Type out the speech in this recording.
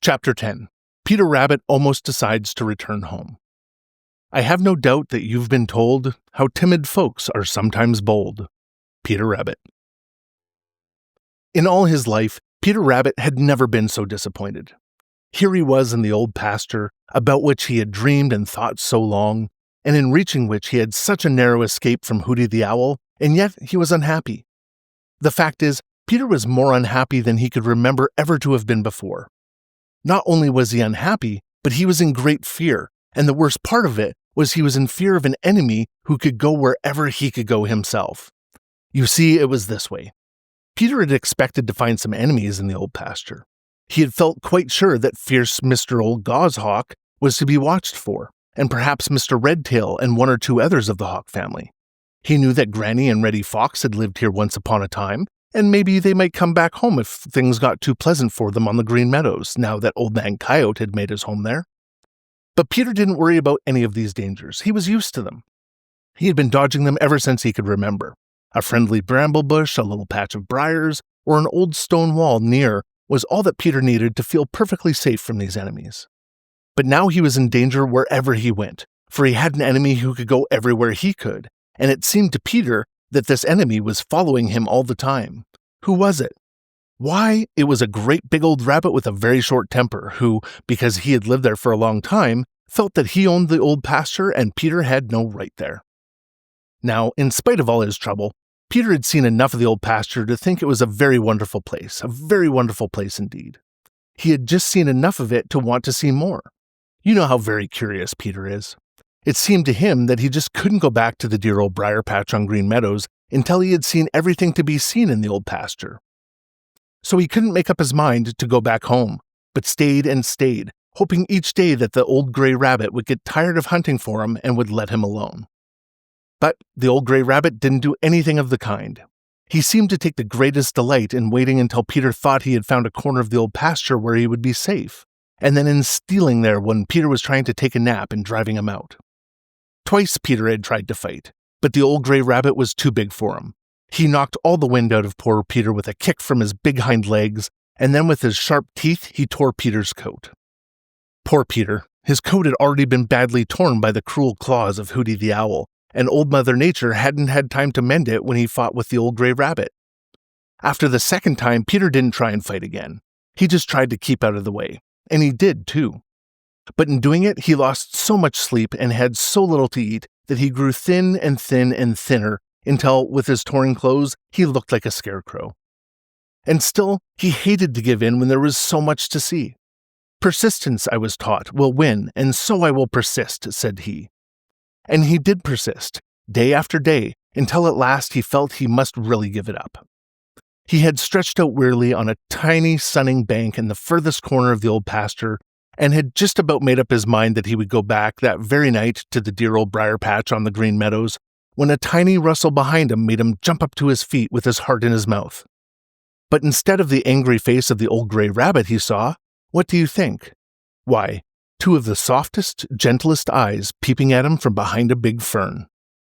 Chapter 10. Peter Rabbit almost decides to return home. I have no doubt that you've been told how timid folks are sometimes bold. Peter Rabbit. In all his life, Peter Rabbit had never been so disappointed. Here he was in the Old Pasture, about which he had dreamed and thought so long, and in reaching which he had such a narrow escape from Hooty the Owl, and yet he was unhappy. The fact is, Peter was more unhappy than he could remember ever to have been before. Not only was he unhappy, but he was in great fear, and the worst part of it was he was in fear of an enemy who could go wherever he could go himself. You see, it was this way. Peter had expected to find some enemies in the Old Pasture. He had felt quite sure that fierce Mr. Old Goshawk was to be watched for, and perhaps Mr. Redtail and one or two others of the Hawk family. He knew that Granny and Reddy Fox had lived here once upon a time, and maybe they might come back home if things got too pleasant for them on the Green Meadows, now that Old Man Coyote had made his home there. But Peter didn't worry about any of these dangers. He was used to them. He had been dodging them ever since he could remember. A friendly bramble bush, a little patch of briars, or an old stone wall near was all that Peter needed to feel perfectly safe from these enemies. But now he was in danger wherever he went, for he had an enemy who could go everywhere he could, and it seemed to Peter that this enemy was following him all the time. Who was it? Why, it was a great big old rabbit with a very short temper who, because he had lived there for a long time, felt that he owned the Old Pasture and Peter had no right there. Now, in spite of all his trouble, Peter had seen enough of the Old Pasture to think it was a very wonderful place indeed. He had just seen enough of it to want to see more. You know how very curious Peter is. It seemed to him that he just couldn't go back to the dear old briar patch on Green Meadows until he had seen everything to be seen in the Old Pasture. So he couldn't make up his mind to go back home, but stayed and stayed, hoping each day that the old gray rabbit would get tired of hunting for him and would let him alone. But the old gray rabbit didn't do anything of the kind. He seemed to take the greatest delight in waiting until Peter thought he had found a corner of the Old Pasture where he would be safe, and then in stealing there when Peter was trying to take a nap and driving him out. Twice Peter had tried to fight, but the old gray rabbit was too big for him. He knocked all the wind out of poor Peter with a kick from his big hind legs, and then with his sharp teeth he tore Peter's coat. Poor Peter, his coat had already been badly torn by the cruel claws of Hooty the Owl, and Old Mother Nature hadn't had time to mend it when he fought with the old gray rabbit. After the second time, Peter didn't try and fight again. He just tried to keep out of the way, and he did too. But in doing it, he lost so much sleep and had so little to eat that he grew thin and thin and thinner until, with his torn clothes, he looked like a scarecrow. And still, he hated to give in when there was so much to see. Persistence, I was taught, will win, and so I will persist, said he. And he did persist, day after day, until at last he felt he must really give it up. He had stretched out wearily on a tiny sunning bank in the furthest corner of the Old Pasture, and had just about made up his mind that he would go back that very night to the dear old briar patch on the Green Meadows, when a tiny rustle behind him made him jump up to his feet with his heart in his mouth. But instead of the angry face of the old gray rabbit he saw, what do you think? Why, two of the softest, gentlest eyes peeping at him from behind a big fern.